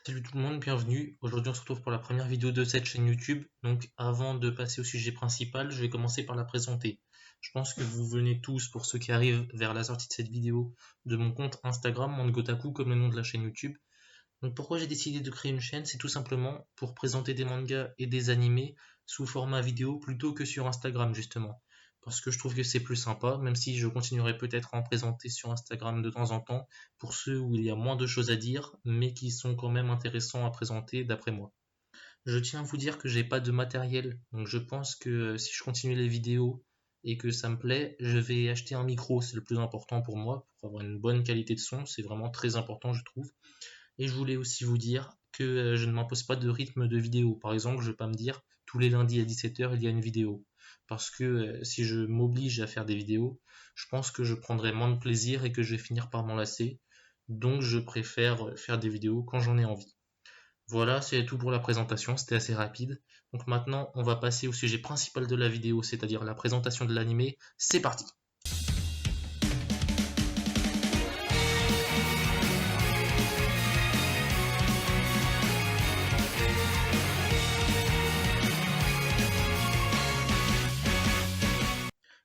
Salut tout le monde, bienvenue. Aujourd'hui on se retrouve pour la première vidéo de cette chaîne YouTube. Donc avant de passer au sujet principal, je vais commencer par la présenter. Je pense que vous venez tous, pour ceux qui arrivent vers la sortie de cette vidéo, de mon compte Instagram, Mangotaku, comme le nom de la chaîne YouTube. Donc pourquoi j'ai décidé de créer une chaîne, c'est tout simplement pour présenter des mangas et des animés sous format vidéo plutôt que sur Instagram justement. Parce que je trouve que c'est plus sympa, même si je continuerai peut-être à en présenter sur Instagram de temps en temps, pour ceux où il y a moins de choses à dire, mais qui sont quand même intéressants à présenter d'après moi. Je tiens à vous dire que j'ai pas de matériel, donc je pense que si je continue les vidéos et que ça me plaît, je vais acheter un micro, c'est le plus important pour moi, pour avoir une bonne qualité de son, c'est vraiment très important je trouve. Et je voulais aussi vous dire que je ne m'impose pas de rythme de vidéo. Par exemple, je ne vais pas me dire tous les lundis à 17h il y a une vidéo. Parce que si je m'oblige à faire des vidéos, je pense que je prendrai moins de plaisir et que je vais finir par m'en lasser. Donc je préfère faire des vidéos quand j'en ai envie. Voilà, c'est tout pour la présentation, c'était assez rapide. Donc maintenant, on va passer au sujet principal de la vidéo, c'est-à-dire la présentation de l'animé. C'est parti.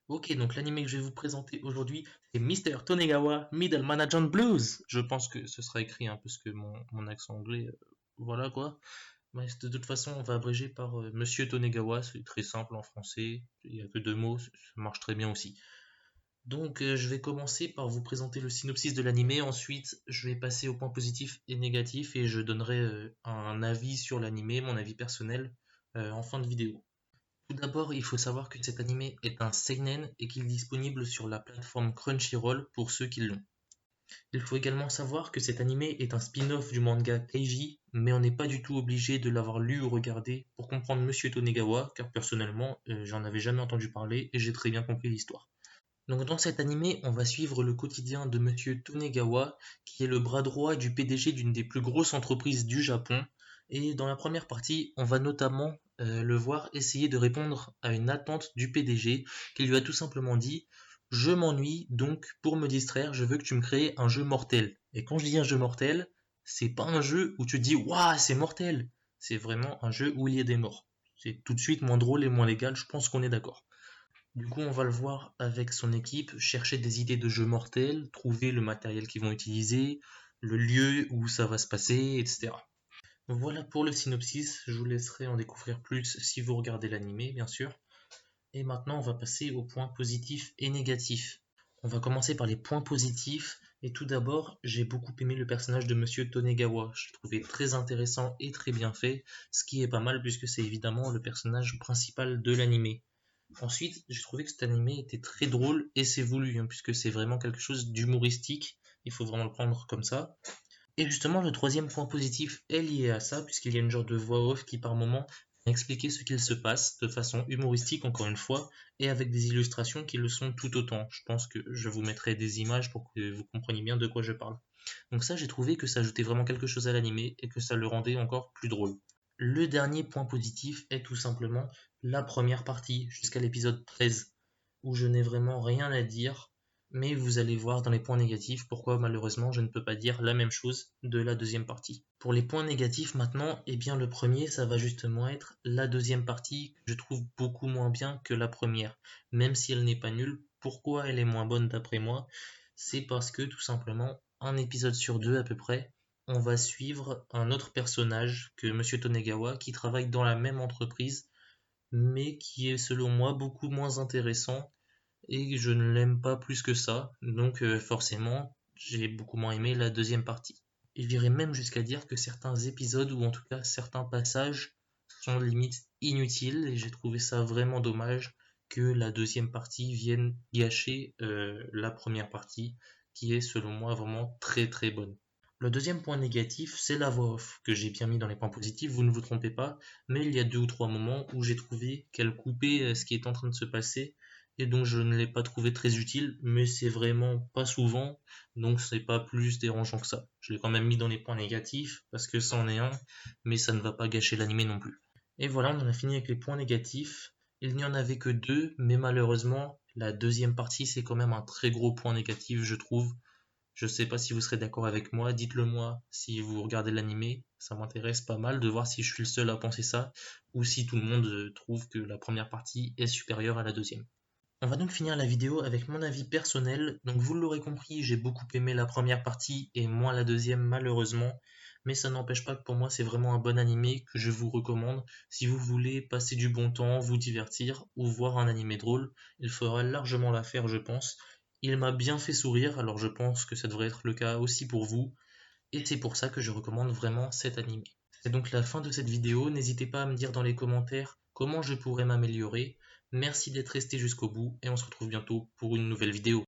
Ok, donc l'anime que je vais vous présenter aujourd'hui, c'est Mr. Tonegawa Middle Management Blues. Je pense que ce sera écrit un peu ce que mon accent anglais, voilà quoi. Mais de toute façon, on va abréger par Monsieur Tonegawa, c'est très simple en français, il n'y a que deux mots, ça marche très bien aussi. Donc je vais commencer par vous présenter le synopsis de l'anime, ensuite je vais passer aux points positifs et négatifs et je donnerai un avis sur l'anime, mon avis personnel, en fin de vidéo. Tout d'abord, il faut savoir que cet anime est un seinen et qu'il est disponible sur la plateforme Crunchyroll pour ceux qui l'ont. Il faut également savoir que cet anime est un spin-off du manga Keiji, mais on n'est pas du tout obligé de l'avoir lu ou regardé pour comprendre Monsieur Tonegawa, car personnellement, j'en avais jamais entendu parler et j'ai très bien compris l'histoire. Donc dans cet anime, on va suivre le quotidien de Monsieur Tonegawa, qui est le bras droit du PDG d'une des plus grosses entreprises du Japon. Et dans la première partie, on va notamment le voir essayer de répondre à une attente du PDG, qui lui a tout simplement dit je m'ennuie, donc pour me distraire, je veux que tu me crées un jeu mortel. Et quand je dis un jeu mortel, c'est pas un jeu où tu te dis waouh, c'est mortel. C'est vraiment un jeu où il y a des morts. C'est tout de suite moins drôle et moins légal, je pense qu'on est d'accord. Du coup, on va le voir avec son équipe chercher des idées de jeux mortels, trouver le matériel qu'ils vont utiliser, le lieu où ça va se passer, etc. Voilà pour le synopsis, je vous laisserai en découvrir plus si vous regardez l'animé, bien sûr. Et maintenant, on va passer aux points positifs et négatifs. On va commencer par les points positifs, et tout d'abord, j'ai beaucoup aimé le personnage de Monsieur Tonegawa. Je le trouvais très intéressant et très bien fait, ce qui est pas mal puisque c'est évidemment le personnage principal de l'animé. Ensuite, j'ai trouvé que cet animé était très drôle et c'est voulu, hein, puisque c'est vraiment quelque chose d'humoristique. Il faut vraiment le prendre comme ça. Et justement, le troisième point positif est lié à ça, puisqu'il y a une genre de voix off qui par moment vient expliquer ce qu'il se passe de façon humoristique encore une fois, et avec des illustrations qui le sont tout autant. Je pense que je vous mettrai des images pour que vous compreniez bien de quoi je parle. Donc ça, j'ai trouvé que ça ajoutait vraiment quelque chose à l'animé et que ça le rendait encore plus drôle. Le dernier point positif est tout simplement la première partie, jusqu'à l'épisode 13, où je n'ai vraiment rien à dire, mais vous allez voir dans les points négatifs pourquoi malheureusement je ne peux pas dire la même chose de la deuxième partie. Pour les points négatifs maintenant, eh bien le premier ça va justement être la deuxième partie que je trouve beaucoup moins bien que la première, même si elle n'est pas nulle. Pourquoi elle est moins bonne d'après moi? C'est parce que tout simplement un épisode sur deux à peu près on va suivre un autre personnage que Monsieur Tonegawa qui travaille dans la même entreprise mais qui est selon moi beaucoup moins intéressant et je ne l'aime pas plus que ça, donc forcément j'ai beaucoup moins aimé la deuxième partie. Et j'irais même jusqu'à dire que certains épisodes ou en tout cas certains passages sont limite inutiles et j'ai trouvé ça vraiment dommage que la deuxième partie vienne gâcher la première partie qui est selon moi vraiment très très bonne. Le deuxième point négatif, c'est la voix off, que j'ai bien mis dans les points positifs, vous ne vous trompez pas, mais il y a deux ou trois moments où j'ai trouvé qu'elle coupait ce qui est en train de se passer, et donc je ne l'ai pas trouvé très utile, mais c'est vraiment pas souvent, donc c'est pas plus dérangeant que ça. Je l'ai quand même mis dans les points négatifs, parce que c'en est un, mais ça ne va pas gâcher l'animé non plus. Et voilà, on en a fini avec les points négatifs. Il n'y en avait que deux, mais malheureusement, la deuxième partie, c'est quand même un très gros point négatif, je trouve. Je sais pas si vous serez d'accord avec moi, dites-le moi si vous regardez l'animé, ça m'intéresse pas mal de voir si je suis le seul à penser ça, ou si tout le monde trouve que la première partie est supérieure à la deuxième. On va donc finir la vidéo avec mon avis personnel. Donc vous l'aurez compris, j'ai beaucoup aimé la première partie et moins la deuxième malheureusement. Mais ça n'empêche pas que pour moi c'est vraiment un bon animé que je vous recommande. Si vous voulez passer du bon temps, vous divertir ou voir un animé drôle, il fera largement l'affaire je pense. Il m'a bien fait sourire, alors je pense que ça devrait être le cas aussi pour vous. Et c'est pour ça que je recommande vraiment cet animé. C'est donc la fin de cette vidéo, n'hésitez pas à me dire dans les commentaires comment je pourrais m'améliorer. Merci d'être resté jusqu'au bout et on se retrouve bientôt pour une nouvelle vidéo.